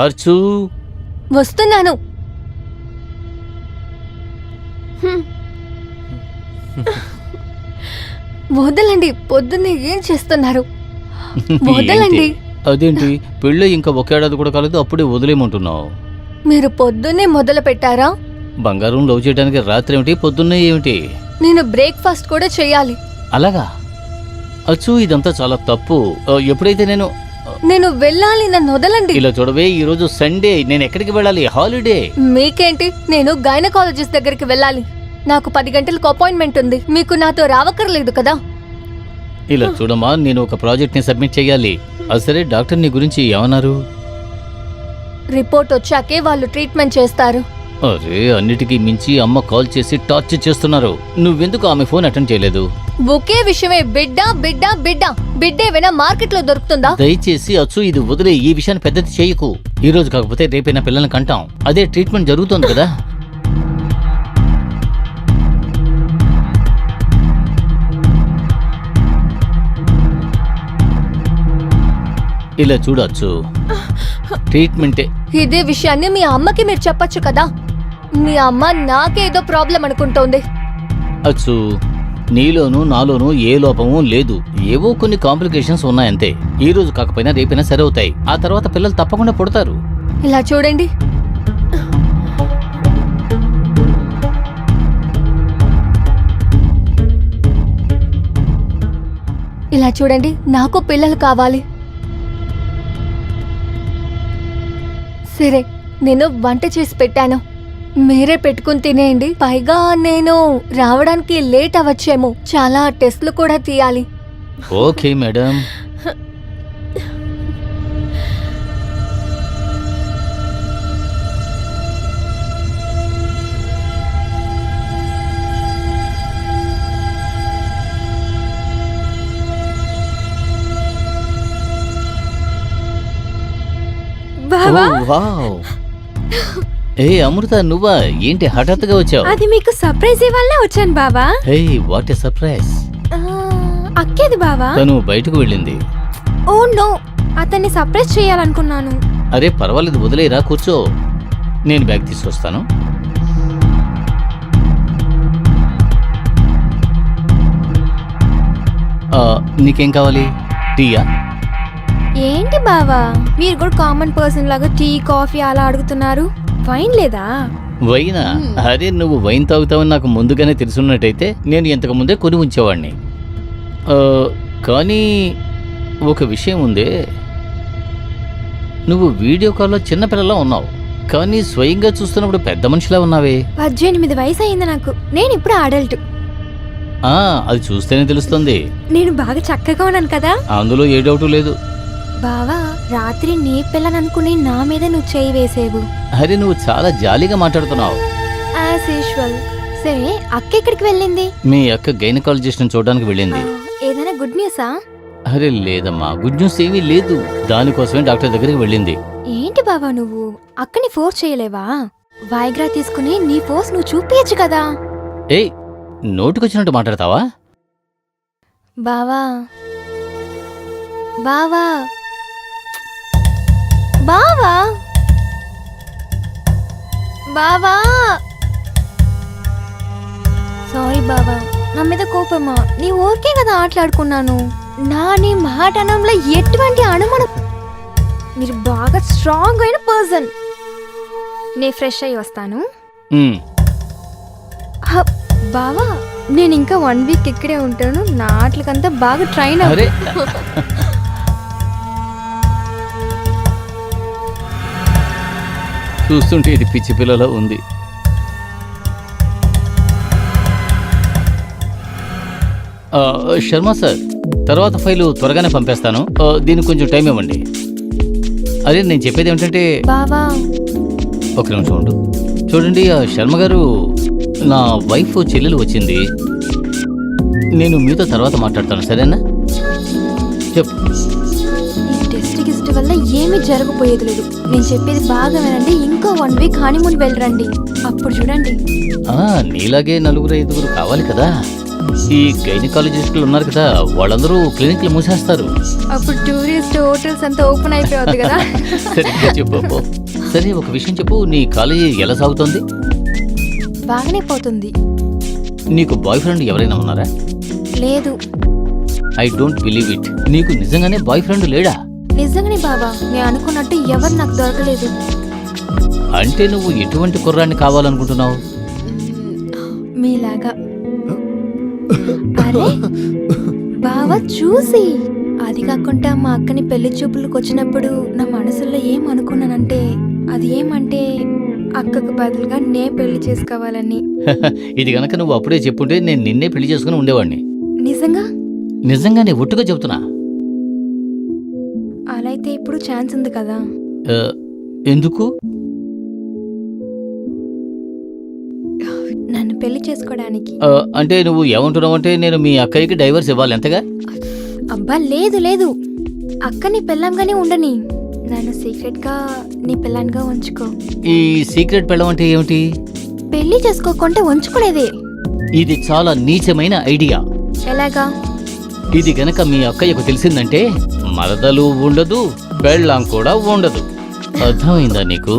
అర్చు వస్తున్నాను. వదలండి, పొద్దున్నే ఏం చేస్తున్నారు? వదలండి. అదేంటి పెళ్ళి ఇంకా ఒక ఏడాది కూడా కాలేదు, అప్పుడే వదిలేమంటున్నావు? మీరు పొద్దున్నే మొదలు పెట్టారా? బంగారం లవ్ చేయడానికి రాత్రి ఏమిటి, పొద్దున్నే ఏమిటి? నేను బ్రేక్ఫాస్ట్ కూడా చేయాలి. అలాగా? అచ్చు, ఇదంతా చాలా తప్పు. ఎప్పుడైతే నేను వెళ్ళాలి, నన్ను వదలండి. ఇలా చూడవే, ఈ రోజు సండే, నేను ఎక్కడికి వెళ్ళాలి? హాలిడే. మీకేంటి? నేను గైనకాలజిస్ట్ దగ్గరికి వెళ్ళాలి. నాకు 10 గంటలకు అపాయింట్మెంట్ ఉంది. మీకు నాతో రావక్కర్లేదు కదా. ఇలా చూడమ్మా, నేను ఒక ప్రాజెక్ట్ ని సబ్మిట్ చేయాలి. సరే, డాక్టర్ నీ గురించి ఏమన్నారు? రిపోర్ట్ వచ్చాకే వాళ్ళు ట్రీట్మెంట్ చేస్తారు. అరే, అన్నిటికీ మించి అమ్మ కాల్ చేసి టార్చర్ చేస్తున్నారు. నువ్వెందుకు ఆమె ఫోన్ అటెండ్ చేయలేదు? ఒకే విషయమే, బిడ్డ బిడ్డ బిడ్డ. బిడ్డ ఏమైనా మార్కెట్ లో దొరుకుతుందా? దయచేసి అచ్చు, ఇది వదిలే. ఈ విషయాన్ని పెద్దది చేయకు. ఈ రోజు కాకపోతే రేపైనా పిల్లల్ని కంటాం. అదే ట్రీట్మెంట్ జరుగుతోంది కదా. ఇలా చూడొచ్చు, ట్రీట్మెంటే. ఇదే విషయాన్ని మీ అమ్మకి మీరు చెప్పొచ్చు కదా. మీ అమ్మ నాకేదో ప్రాబ్లం అనుకుంటోంది. అచ్చు, నీలోనూ నాలోనూ ఏ లోపమూ లేదు. ఏవో కొన్ని కాంప్లికేషన్స్ ఉన్నాయంతే. ఈ రోజు కాకపోయినా రేపైనా సరే అవుతాయి. ఆ తర్వాత పిల్లలు తప్పకుండా పుడతారు. ఇలా చూడండి, ఇలా చూడండి, నాకు పిల్లలు కావాలి. సరే, నేను వంట చేసి పెట్టాను, మీరే పెట్టుకుని తినేయండి. పైగా నేను రావడానికి లేట్ అవ్వచ్చేమో, చాలా టెస్ట్లు కూడా తీయాలి. Okay madam. ఏ అమృత, నువ్వా? ఏంటి హఠాత్తుగా వచ్చావు? అది మీకు సర్ప్రైజ్ ఇవ్వాలనే వచ్చాను బావా. హే, వాట్ ఏ సర్ప్రైజ్. అక్కేది బావా. తను బయటకు వెళ్ళింది. ఓ నో, అతన్ని సర్ప్రైజ్ చేయాలనుకున్నాను. అరే పర్వాలేదు, వదిలేరా, కూర్చో. నేను బ్యాగ్ తీసుకొస్తాను. నీకేం కావాలి? టీయా? ఏంటి బావా, మీరు కూడా కామన్ పర్సన్ లాగా టీ కాఫీ అలా అడుగుతున్నారు. వైన్ లేదా? వైనా? అరే, నువ్వు వైన్ తాగుతావని నాకు ముందుగానే తెలుసున్నట్టయితే నేను ఇంతకు ముందే కొని ఉంచేవాడిని. కానీ ఒక విషయం ఉంది. నువ్వు వీడియో కాల్లో చిన్నపిల్లలా ఉన్నావు, కానీ స్వయంగా చూస్తున్నప్పుడు పెద్ద మనిషిలా ఉన్నావే. 18 వయసు అయింది నాకు. నేను ఇప్పుడు అడల్ట్. అది చూస్తేనే తెలుస్తుంది. నేను బాగా చక్కగా ఉన్నాను కదా. అందులో ఏ డౌటు లేదు. బావా, రాత్రి నీ పిల్లననుకుని నా మీద నువ్వు చేయి వేసేవు. అరే, నువ్వు చాలా జాలీగా మాట్లాడుతున్నావు. As usual. సరే, అక్క ఎక్కడికి వెళ్ళింది? మీ అక్క గైనకాలజిస్ట్ ని చూడడానికి వెళ్ళింది. ఏదైనా గుడ్ న్యూసా? అరే లేదమ్మా, గుడ్ న్యూస్ ఏమీ లేదు. దానికోసమే డాక్టర్ దగ్గరికి వెళ్ళింది. ఏంటి బావా, నువ్వు అక్కని ఫోర్స్ చేయలేవా? వైగ్రా తీసుకుని నీ ఫోర్స్ నువ్వు చూపించచ్చు కదా. ఏయ్, నోటికొచ్చినట్టు మాట్లాడతావా? బావా బావా బావా బావా, సారీ బావా, నా మీద కోపమా? నీ ఊరికే కదా ఆటలాడుకున్నాను. నీ మాటనంలో ఎటువంటి అనుమానం. మీరు బాగా స్ట్రాంగ్ అయిన పర్సన్. నే ఫ్రెష్ అయ్యి వస్తాను. బావా, నేను ఇంకా 1 వీక్ ఇక్కడే ఉంటాను. నా ఆటలకంతా బాగా ట్రైన్ అవ్వరే. చూస్తుంటే ఇది పిచ్చి పిల్లలో ఉంది. శర్మ సార్, తర్వాత ఫైలు త్వరగానే పంపేస్తాను. దీనికి కొంచెం టైం ఇవ్వండి. అదే నేను చెప్పేది ఏమిటంటే, బావా ఒక నిమిషం ఉండు. చూడండి, శర్మ గారు, నా వైఫ్ చెల్లెలు వచ్చింది. నేను మీతో తర్వాత మాట్లాడతాను, సరేనా? చెప్పు. ఈ టెస్ట్ గిస్ట్ వల్ల ఏమీ జరగపోయేది లేదు. నేను చెప్పేది బాగా వినండి. ఇంకో 1 వీక్ హనీమూన్ వెళ్ళరండి, అప్పుడు చూడండి. నీలాగే 4-5 కావాలి కదా. ఈ గైనకాలజిస్టులు ఉన్నారు కదా, వాళ్ళందరూ క్లినిక్లు మూసేస్తారు. అప్పుడు టూరిస్ట్ హోటల్స్ అంతా ఓపెన్ అయిపోద్ది కదా. సరిగ్గా చెప్పు అబ్బో. సరే, ఒక విషయం చెప్పు, నీ కాలేజీ ఎలా సాగుతోంది? బాగానే పోతుంది. నీకు బాయ్ ఫ్రెండ్ ఎవరైనా ఉన్నారా? లేదు. I don't believe it. నీకు నిజంగానే బాయ్ ఫ్రెండ్ లేడా? నిజంగానే బావా, నేను అనుకున్నట్టు ఎవరు నాకు దొరకలేదు. అంటే నువ్వు ఎటువంటి కుర్రాన్ని కావాలనుకుంటున్నావు? మీలాగా. అరే బావా, చూసి అది కాకుండా మా అక్కని పెళ్లి చూపులకు వచ్చినప్పుడు నా మనసులో ఏం అనుకున్నానంటే, అది ఏమంటే అక్కకు బదులుగా నే పెళ్లి చేసుకోవాలని. ఇది గనక నువ్వు అప్పుడే చెప్పుంటే నేను నిన్నే పెళ్లి చేసుకుని ఉండేవాడిని. నిజంగా? నిజంగానే ఒట్టుగా చెబుతున్నా. అలా అయితే ఇప్పుడు ఛాన్స్ ఉంది కదా. ఆ, ఎందుకు? నన్ను పెళ్లి చేసుకోవడానికి. అంటే నువ్వు ఏమంటున్నావు అంటే నేను మీ అక్కయ్యకి డైవర్స్ ఇవ్వాలి ఎంతగా? అబ్బా లేదు లేదు, అక్కని పెళ్ళంగానే ఉండని, నన్ను సీక్రెట్ గా నీ పెళ్ళాన్గా ఉంచుకో. ఈ సీక్రెట్ పెళ్ళం అంటే ఏమిటి? పెళ్లి చేసుకోకుంటే ఉంచుకునేదే. ఇది చాలా నీచమైన ఐడియా. ఎలాగా? ఇది గనక మీ అక్కయ్యకు తెలిసిందంటే మరదలు ఉండదు, పెళ్ళాం కూడా ఉండదు. అర్థమైందా నీకు?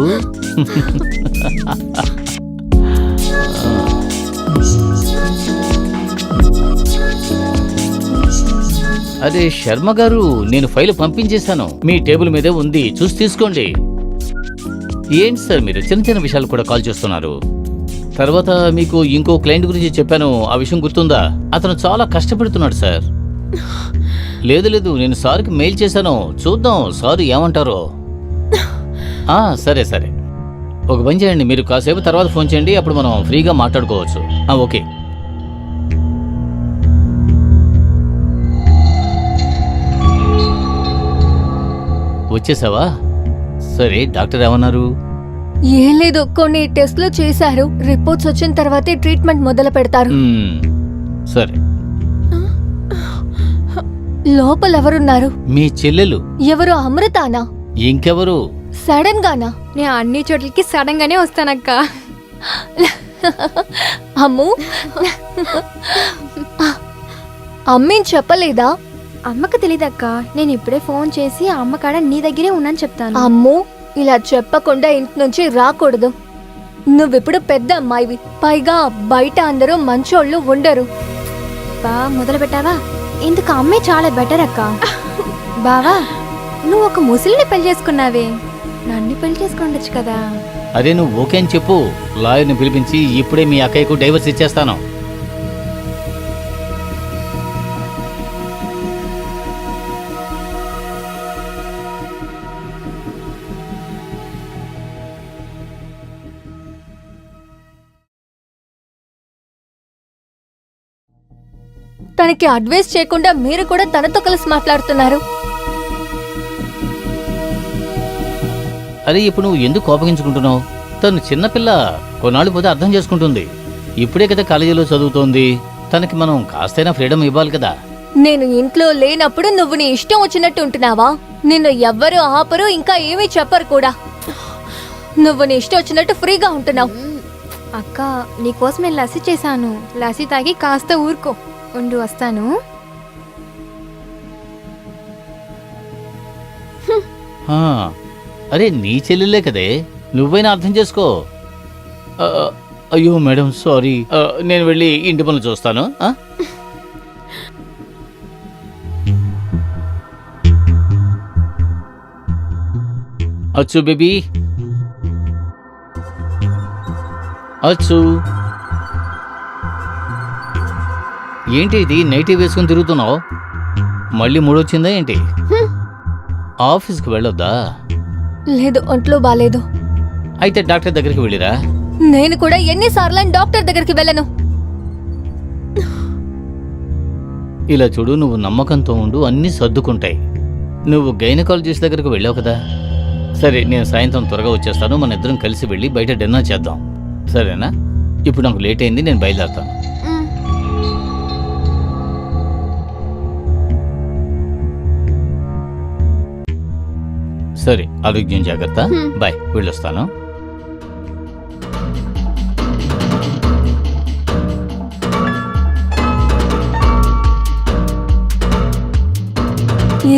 అదే శర్మ గారు, నేను ఫైల్ పంపించేశాను, మీ టేబుల్ మీదే ఉంది, చూసి తీసుకోండి. ఏంటి సార్ మీరు చిన్న చిన్న విషయాలు కూడా కాల్ చేస్తున్నారు? తర్వాత మీకు ఇంకో క్లయింట్ గురించి చెప్పాను, ఆ విషయం గుర్తుందా? అతను చాలా కష్టపడుతున్నాడు సార్. లేదు లేదు, నేను సార్కి మెయిల్ చేశాను, చూద్దాం సార్ ఏమంటారో. సరే సరే, ఒక పని చేయండి, మీరు కాసేపు తర్వాత ఫోన్ చేయండి, అప్పుడు మనం ఫ్రీగా మాట్లాడుకోవచ్చు. ఓకే. వచ్చేసావా? సరే, డాక్టర్ ఏమన్నారు? ఏం లేదు, కొన్ని టెస్ట్లు చేశారు, రిపోర్ట్స్ వచ్చిన తర్వాతే ట్రీట్మెంట్ మొదలు పెడతారు. సరే. లోపల ఎవరున్నారు? మీ చెల్లెలు. ఎవరు? అమృతానా? ఇంకెవరు? సడన్ గానా? నేను అన్ని చోట్లకి సడన్ గానే వస్తానక్క. అమ్ము, అమ్మేం చెప్పలేదా? అమ్మకు తెలీదక్క, నేను ఇప్పుడే ఫోన్ చేసి అమ్మ కాడ నీ దగ్గరే ఉన్నాను చెప్తాను. అమ్ము, ఇలా చెప్పకుండా ఇంటి నుంచి రాకూడదు. నువ్విప్పుడు పెద్ద అమ్మాయివి, పైగా బయట అందరూ మంచోళ్ళు ఉండరు. బా మొదలు పెట్టావా? ఇందుకు అమ్మే చాలా బెటర్ అక్క. బావా, నువ్వు ఒక ముసలిని పెళ్లి చేసుకున్నావే, నన్ను పెళ్లి చేసుకుండొచ్చు కదా. అదే నువ్వు ఓకే అని చెప్పు, లాయర్ని పిలిపించి ఇప్పుడే మీ అక్కయ్యకు డైవర్స్ ఇచ్చేస్తాను. తనకి అడ్వైస్ చేయకుండా మీరు కూడా తనతో కలిసి మాట్లాడుతున్నారు. అరే, ఇప్పుడు నువ్వు ఎందుకు కోపగించుకుంటున్నావు? తను చిన్నపిల్ల, కొన్నాళ్ళు పోతే అర్థం చేసుకుంటుంది. ఇప్పుడే కదా కాలేజీలో చదువుతోంది, తనకి మనం కాస్తైనా ఫ్రీడమ్ ఇవ్వాలి కదా. నేను ఇంట్లో లేనప్పుడు నువ్వు నీ ఇష్టం వచ్చినట్టు ఉంటున్నావా? నిన్ను ఎవ్వరూ ఆపరు, ఇంకా ఏమీ చెప్పరు కూడా. నువ్వు నీ ఇష్టం వచ్చినట్టు ఫ్రీగా ఉంటున్నావు. అక్క, నీకోసం నేను లస్సీ చేశాను, లస్సీ తాగి కాస్త ఊరుకో. ఉండు, వస్తాను. అరే, నీ చెల్లెలే కదే, నువ్వైనా అర్థం చేసుకో. అయ్యో మేడం, సారీ, నేను వెళ్ళి ఇంటి పనులు చూస్తాను. అచ్చు బేబీ, అచ్చు. ఏంటి ఇది నైటీ వేసుకుని తిరుగుతున్నావు? మళ్ళీ మూడొచ్చిందా ఏంటి? ఆఫీస్కి వెళ్ళొద్దా? లేదు, ఒంట్లో బాలేదు. అయితే డాక్టర్ దగ్గరికి వెళ్ళిరా. నేను కూడా ఎన్నిసార్లు డాక్టర్ దగ్గరికి వెళ్ళను. ఇలా చూడు, నువ్వు నమ్మకంతో ఉండు, అన్నీ సర్దుకుంటాయి. నువ్వు గైనకాలజిస్ట్ దగ్గరికి వెళ్ళావు కదా. సరే, నేను సాయంత్రం త్వరగా వచ్చేస్తాను, మన ఇద్దరం కలిసి వెళ్ళి బయట డిన్నర్ చేద్దాం, సరేనా? ఇప్పుడు నాకు లేట్ అయింది, నేను బయలుదేరుతాను. సరే, ఆరోగ్యం జాగ్రత్త. బాయ్, వెళ్ళొస్తాను.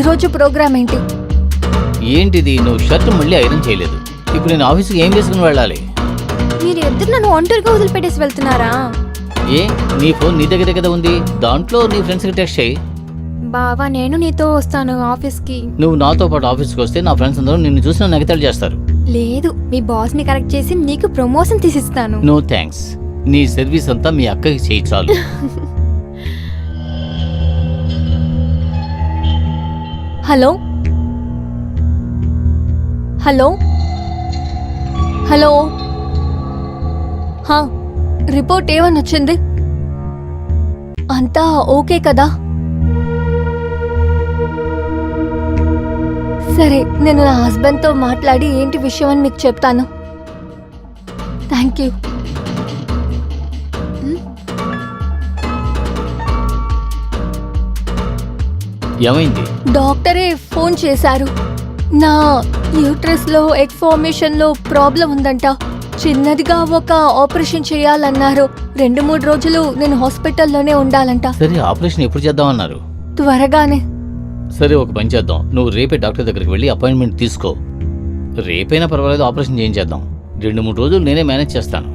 ఈరోజు ప్రోగ్రామ్ ఏంటి? ఏంటిది, నువ్వు షర్ట్ మళ్ళీ ఐరన్ చేయలేదు. ఇప్పుడు నేను ఆఫీస్కి ఏం వేసుకుని వెళ్ళాలి? మీరు ఇద్దరు నన్ను ఒంటరిగా వదిలిపెట్టేసి వెళ్తున్నారా? ఏ, నీ ఫోన్ నీ దగ్గర కదా ఉంది, దాంట్లో నీ ఫ్రెండ్స్కి టెక్స్ట్ చేయి. బావా నేను నీతో వస్తాను ఆఫీస్కి. నువ్వు నాతో పాటు ఆఫీస్కి వస్తే నా ఫ్రెండ్స్ అందరూ నిన్ను చూసి నన్ను ఎగతాళి చేస్తారు. లేదు, మీ బాస్ని కరెక్ట్ చేసి నీకు ప్రమోషన్ తీసిస్తాను. నో థ్యాంక్స్, నీ సర్వీస్ అంతా మీ అక్కకి చేయి చాలు. హలో హలో హలో, హా, రిపోర్ట్ ఏమని వచ్చింది? అంతా ఓకే కదా? సరే, నేను నా హస్బెండ్తో మాట్లాడి ఏంటి విషయం అని మీకు చెప్తాను. Thank you. ఏమైంది? డాక్టరే ఫోన్ చేశారు. నా యూట్రస్లో ఎగ్ ఫార్మేషన్లో ప్రాబ్లం ఉందంట. చిన్నదిగా ఒక ఆపరేషన్ చేయాలన్నారు. 2-3 రోజులు నేను హాస్పిటల్లోనే ఉండాలంట. సరే, ఆపరేషన్ ఎప్పుడు చేద్దామన్నారు? త్వరగానే. సరే, ఒక పని చేద్దాం, నువ్వు రేపే డాక్టర్ దగ్గరికి వెళ్ళి అపాయింట్మెంట్ తీసుకో. రేపైనా పర్వాలేదు, ఆపరేషన్ చేయించేద్దాం. 2-3 రోజులు నేనే మేనేజ్ చేస్తాను.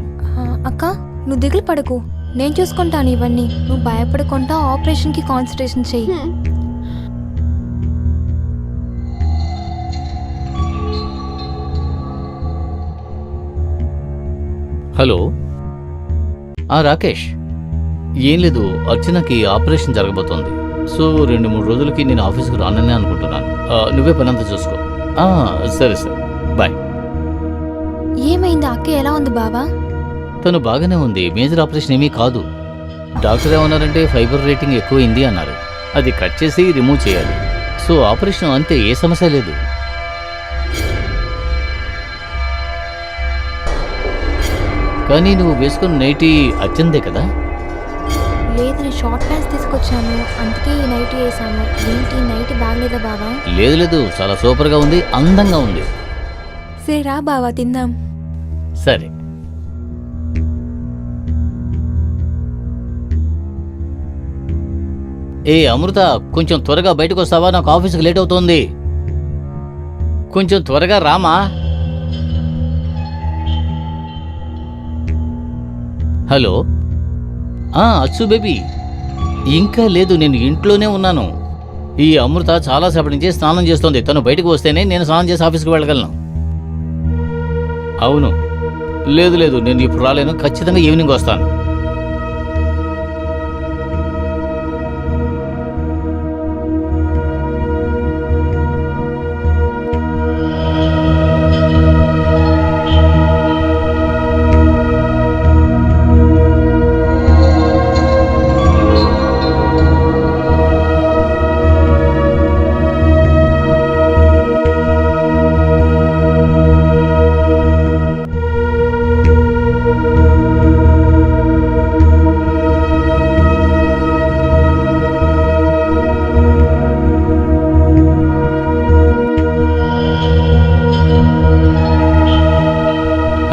అక్క నువ్వు దిగులు పడకు, నేను చూసుకుంటాను ఇవన్నీ. నువ్వు భయపడకుండా ఆపరేషన్కి కాన్సన్ట్రేషన్ చెయ్యి. హలో, రాకేష్. ఏం లేదు, అర్చనకి ఆపరేషన్ జరగబోతోంది. సో 2-3 రోజులకి నేను ఆఫీస్కి రాననే అనుకుంటున్నాను. నువ్వే పనంతా చూసుకో. సరే సార్, బాయ్. ఏమైంది? అక్క ఎలా ఉంది బావా? తను బాగానే ఉంది, మేజర్ ఆపరేషన్ ఏమీ కాదు. డాక్టర్ ఏమన్నారంటే ఫైబర్ రేటింగ్ ఎక్కువైంది అన్నారు. అది కట్ చేసి రిమూవ్ చేయాలి. సో ఆపరేషన్ అంతే, ఏ సమస్య లేదు. కానీ నువ్వు వేసుకున్న నైటీ అర్చనదే కదా? లేదు, నేను షార్ట్ ప్యాంట్స్ తీసుకొచ్చాను, అందుకే ఈ నైట్ వేసాను. ఏంటి నైట్ బాగలేదా బావా? లేదు లేదు, చాలా సూపర్గా ఉంది, అందంగా ఉంది. సరే రా బావా, తిందాం. సరే. ఏ అమృత, కొంచెం త్వరగా బయటకు వస్తావా? నాకు ఆఫీస్కి లేట్ అవుతోంది. కొంచెం త్వరగా రామా. హలో, అచ్చు బేబీ. ఇంకా లేదు, నేను ఇంట్లోనే ఉన్నాను. ఈ అమృత చాలాసేపటి నుంచి స్నానం చేస్తోంది. తను బయటకు వస్తేనే నేను స్నానం చేసి ఆఫీస్కి వెళ్ళగలను. అవును. లేదు లేదు, నేను ఇప్పుడు రాలేను, ఖచ్చితంగా ఈవినింగ్ వస్తాను.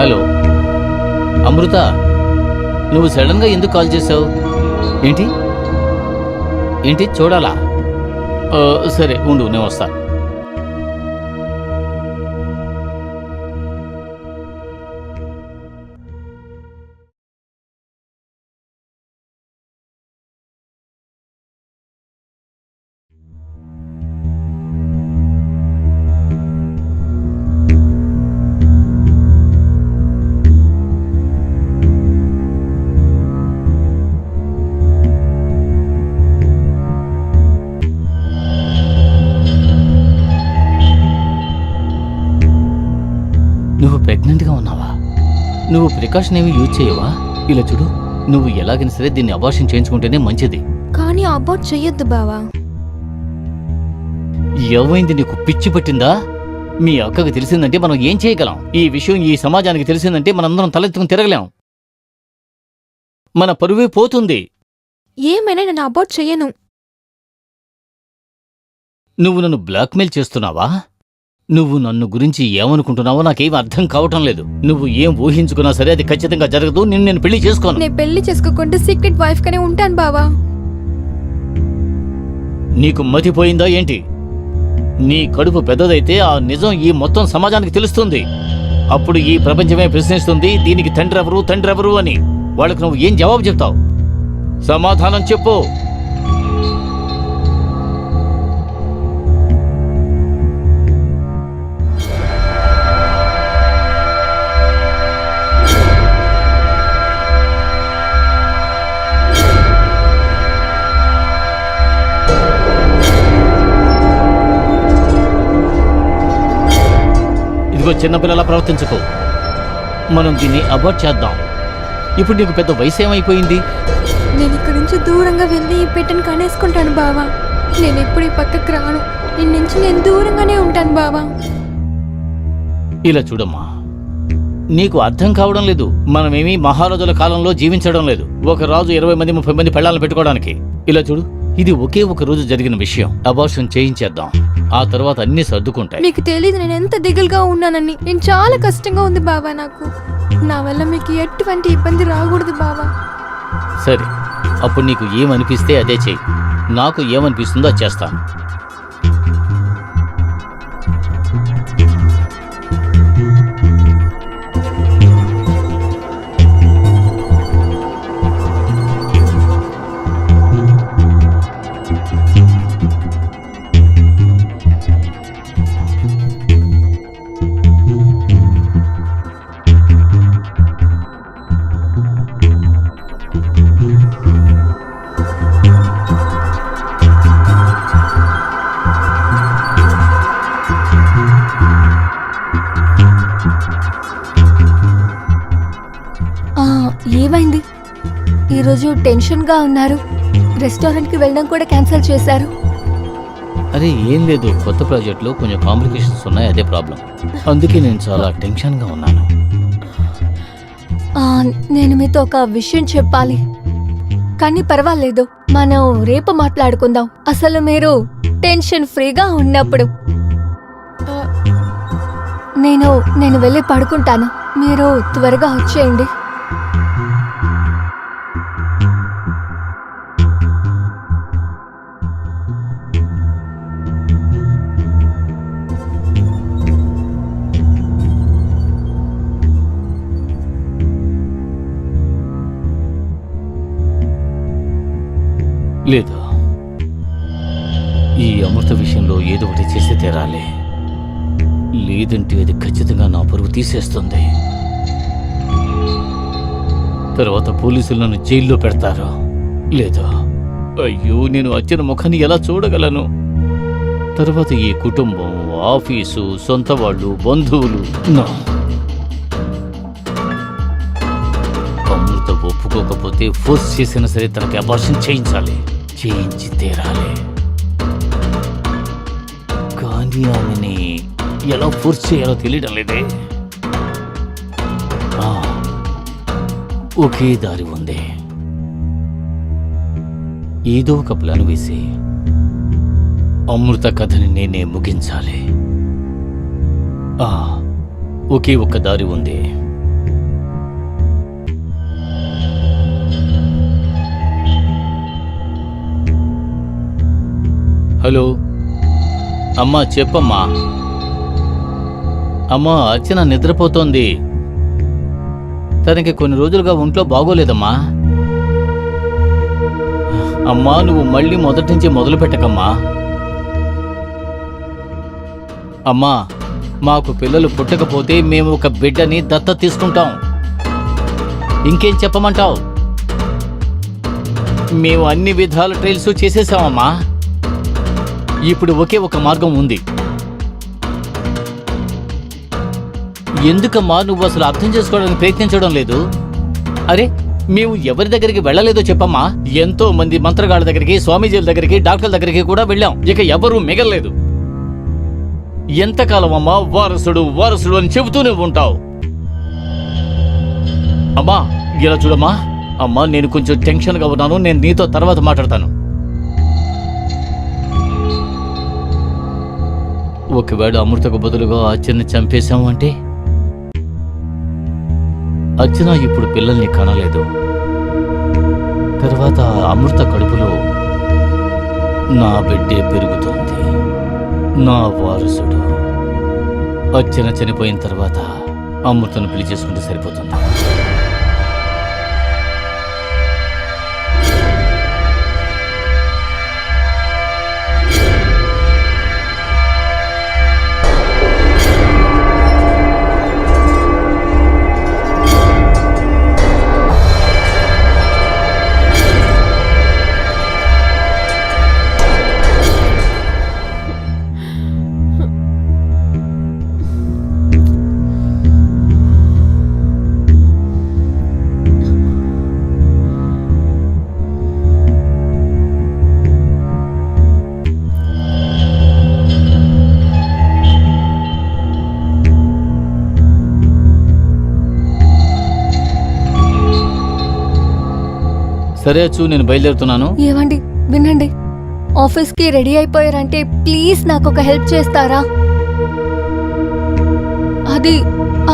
హలో అమృత, నువ్వు సడన్గా ఎందుకు కాల్ చేసావు? ఏంటి ఏంటి చూడాలా? సరే ఉండు, నేను వస్తా. నువ్వు ప్రెగ్నెంట్గా ఉన్నావా? నువ్వు ప్రికాషన్ ఏమి యూజ్ చేయవా? ఇలా చూడు, నువ్వు ఎలాగైనా సరే దీన్ని అబార్షన్ చేయించుకుంటేనే మంచిది. కానీ అబార్ట్ చెయ్యొద్దు బావా. ఏమైంది, నీకు పిచ్చి పట్టిందా? మీ అక్కకి తెలిసిందంటే మనం ఏం చేయగలం? ఈ విషయం ఈ సమాజానికి తెలిసిందంటే మనందరం తలెత్తుకుని తిరగలేం. మన పరువే పోతుంది. ఏమైనా నేను అబార్ట్ చెయ్యను. నువ్వు నన్ను బ్లాక్మెయిల్ చేస్తున్నావా? నువ్వు నన్ను గురించి ఏమనుకుంటున్నావో నాకేం అర్థం కావటం లేదు. నువ్వు ఏం ఊహించుకున్నా సరే అది ఖచ్చితంగా జరగదు. నేను పెళ్లి చేసుకోను. నేను పెళ్లి చేసుకోకుండా సీక్రెట్ వైఫ్ గానే ఉంటాను బావా. నీకు మతిపోయిందా ఏంటి? నీ కడుపు పెద్దదైతే ఆ నిజం ఈ మొత్తం సమాజానికి తెలుస్తుంది. అప్పుడు ఈ ప్రపంచమే ప్రశ్నిస్తుంది, దీనికి తండ్రి ఎవరు అని. వాళ్ళకు నువ్వు ఏం జవాబు చెప్తావు? సమాధానం చెప్పు. ఇదిగో చిన్నపిల్లలా ప్రవర్తించకు. మనం దీన్ని అబార్ట్ చేద్దాం. ఇప్పుడు నీకు పెద్ద వయసు ఏమైపోయింది? నేను ఇక్కడి నుంచి దూరంగా వెళ్ళి ఈ పెట్టెను కనేసుకుంటాను బావా. నేను ఎప్పుడు ఈ పక్కకు రాను. నిన్న నుంచి నేను దూరంగానే ఉంటాను బావా. ఇలా చూడమ్మా, నీకు అర్థం కావడం లేదు. మనమేమీ మహారాజుల కాలంలో జీవించడం లేదు. ఒక రాజు 20 మంది 30 మంది పెళ్ళాలను పెట్టుకోవడానికి. ఇలా చూడు, ఇది ఒకే ఒక రోజు జరిగిన విషయం. అబార్షన్ చేయించేద్దాం, ఆ తర్వాత అన్ని సర్దుకుంటాయి. మీకు తెలీదు నేను ఎంత దిగులుగా ఉన్నానని. నేను చాలా కష్టంగా ఉంది బావా నాకు. నా వల్ల మీకు ఎటువంటి ఇబ్బంది రాకూడదు బావా. సరే, అప్పుడు నీకు ఏమనిపిస్తే అదే చెయ్యి. నాకు ఏమనిపిస్తుందో అది చేస్తాను. ఏమైంది? ఈరోజు టెన్షన్గా ఉన్నారు. రెస్టారెంట్కి వెళ్ళడం కూడా క్యాన్సిల్ చేశారు. అరే ఏం లేదు, కొత్త ప్రాజెక్ట్లో కొంచెం కాంప్లికేషన్స్ ఉన్నాయి, అదే ప్రాబ్లం. అందుకే నేను చాలా టెన్షన్గా ఉన్నాను. నేను మీతో ఒక విషయం చెప్పాలి, కానీ పర్వాలేదు, మనం రేపు మాట్లాడుకుందాం. అసలు మీరు టెన్షన్ ఫ్రీగా ఉన్నప్పుడు. నేను వెళ్ళి పడుకుంటాను, మీరు త్వరగా వచ్చేయండి. లేదు, ఈ అమృత విషయంలో ఏదో ఒకటి చేసి తీరాలి. లేదంటే అది ఖచ్చితంగా నా పరువు తీసేస్తుంది. తర్వాత పోలీసులు నన్ను జైల్లో పెడతారు. లేదా అయ్యో, నేను అర్చన ముఖాన్ని ఎలా చూడగలను? తర్వాత ఈ కుటుంబం, ఆఫీసు, సొంత వాళ్ళు, బంధువులు. అమృత ఒప్పుకోకపోతే ఫోర్స్ చేసినా సరే తనకి అబార్షన్ చేయించాలి, చేయించి తీరాలి. కానీ ఆమెని ఎలా ఫోర్స్ చేయాలో తెలియడం లేదే. ఒకే దారి ఉంది. ఏదో ఒక ప్లాన్ వేసి అమృత కథని నేనే ముగించాలి. ఒకే ఒక్క దారి ఉంది. హలో అమ్మా, చెప్పమ్మా. అమ్మా, అర్చన నిద్రపోతోంది. తనకి కొన్ని రోజులుగా ఒంట్లో బాగోలేదమ్మా. అమ్మా, నువ్వు మళ్ళీ మొదటి నుంచి మొదలు పెట్టకమ్మా. అమ్మా, మాకు పిల్లలు పుట్టకపోతే మేము ఒక బిడ్డని దత్తత తీసుకుంటాం. ఇంకేం చెప్పమంటావు? మేము అన్ని విధాల ట్రయల్స్ చేసేసామమ్మా. ఇప్పుడు ఒకే ఒక మార్గం ఉంది. ఎందుకమ్మా నువ్వు అసలు అర్థం చేసుకోవడానికి ప్రయత్నించడం లేదు? అరే, మేము ఎవరి దగ్గరికి వెళ్ళలేదో చెప్పమ్మా. ఎంతో మంది మంత్రగాళ్ళ దగ్గరికి, స్వామీజీల దగ్గరికి, డాక్టర్ల దగ్గరికి కూడా వెళ్ళాం. ఇక ఎవరూ మిగలలేదు. ఎంతకాలం అమ్మా వారసుడు వారసుడు అని చెబుతూనే ఉంటావు? అమ్మా ఇలా చూడమ్మా. అమ్మా, నేను కొంచెం టెన్షన్గా ఉన్నాను. నేను నీతో తర్వాత మాట్లాడతాను. ఒకవేళ అమృతకు బదులుగా అర్చన చంపేశాము అంటే? అర్చన ఇప్పుడు పిల్లల్ని కనలేదు. తర్వాత అమృత కడుపులో నా బిడ్డే పెరుగుతోంది. నా వారసుడు. అర్చన చనిపోయిన తర్వాత అమృతను పెళ్లి చేసుకుంటే సరిపోతుంది. సరే అచ్చు, నేను బయలుదేరుతున్నాను. ఏవండి వినండి, ఆఫీస్కి రెడీ అయిపోయారంటే ప్లీజ్ నాకు ఒక హెల్ప్ చేస్తారా? అది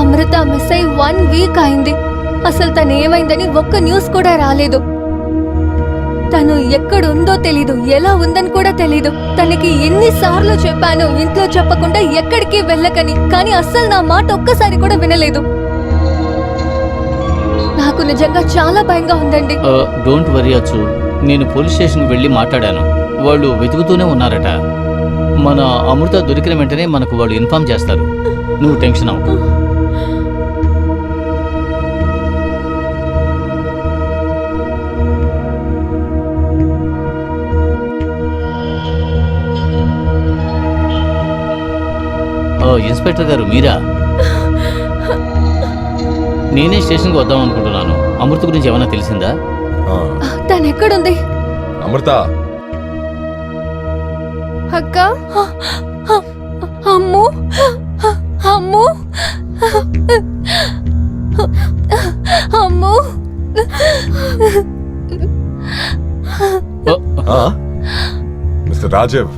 అమృత మిస్ అయి 1 వీక్ అయింది. అసలు తను ఏమైందని ఒక్క న్యూస్ కూడా రాలేదు. తను ఎక్కడుందో తెలీదు, ఎలా ఉందని కూడా తెలీదు. తనకి ఎన్నిసార్లు చెప్పాను ఇంట్లో చెప్పకుండా ఎక్కడికి వెళ్ళకని, కానీ అస్సలు నా మాట ఒక్కసారి కూడా వినలేదు. నాకు నిజంగా చాలా భయంగా ఉందండి. డోంట్ వరీ అచ్చు, నేను పోలీస్ స్టేషన్కి వెళ్ళి మాట్లాడాను. వాళ్ళు వెతుకుతూనే ఉన్నారట. మన అమృత దొరికిన వెంటనే మనకు వాళ్ళు ఇన్ఫార్మ్ చేస్తారు. నువ్వు టెన్షన్ అవ్వకు. ఇన్స్పెక్టర్ గారు మీరా? నేనే స్టేషన్కి వద్దాం అనుకుంటున్నాను. అమృత గురించి ఏమైనా తెలిసిందా? తను ఎక్కడుంది? అమృత, అక్క అమ్ము అమ్ము అమ్ము మిస్టర్ రాజీవ్,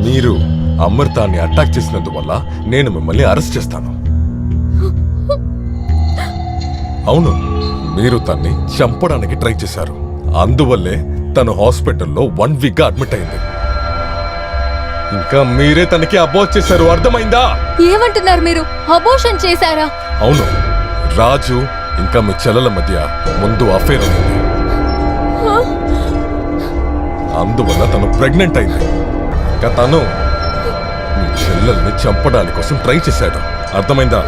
మీరు అమృతాన్ని అటాక్ చేసినందువల్ల నేను మిమ్మల్ని అరెస్ట్ చేస్తాను. అవును, మీరు తన్ని చంపడానికి ట్రై చేశారు. అందువల్లే తను హాస్పిటల్లో 1 వీక్ గా అడ్మిట్ అయింది. ఇంకా మీరే తనకి అబోర్ట్ చేశారు, అర్థమైందా? ఏమంటున్నారు మీరు? అబోర్షన్ చేశారా? అవును, రాజు ఇంకా మీ చెల్లెల మధ్య ముందు అఫేర్ ఉంది. అందువల్ల తను ప్రెగ్నెంట్ అయింది. ఇంకా తను మీ చెల్లెల్ని చంపడానికి కోసం ట్రై చేశాడు, అర్థమైందా?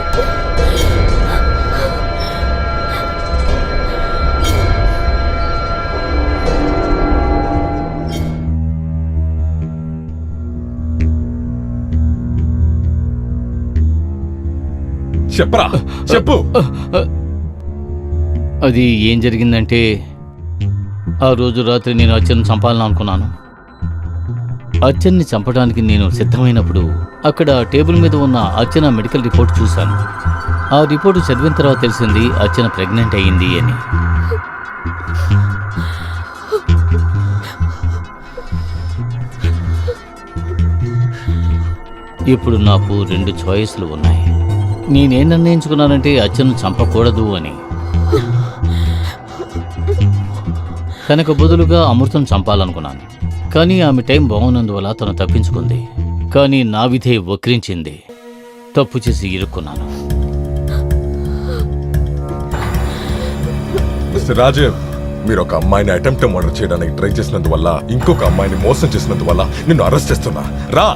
చెప్పరా, చెప్పు. అది ఏం జరిగిందంటే, ఆ రోజు రాత్రి నేను అర్చనని చంపాలని అనుకున్నాను. అర్చన్ని చంపడానికి నేను సిద్ధమైనప్పుడు అక్కడ టేబుల్ మీద ఉన్న అర్చన మెడికల్ రిపోర్ట్ చూశాను. ఆ రిపోర్టు చదివిన తర్వాత తెలిసింది అర్చన ప్రెగ్నెంట్ అయ్యింది అని. ఇప్పుడు నాకు 2 చాయిస్లు ఉన్నాయి. నేనేం నిర్ణయించుకున్నానంటే అర్చనను చంపకూడదు అని. తనకు బదులుగా అమృతను చంపాలనుకున్నాను. కానీ ఆమె టైం బాగున్నందువల్ల తను తప్పించుకుంది. కానీ నా విధే వక్రించింది. తప్పు చేసి ఇరుక్కున్నాను. మిస్టర్ రాజీవ్, మీరు ఒక అమ్మాయిని అటెంప్ట్ మర్డర్ చేయడానికి ట్రై చేసినందువల్ల, ఇంకొక అమ్మాయిని మోసం చేసినందువల్ల నిన్ను అరెస్ట్ చేస్తున్నా. రా.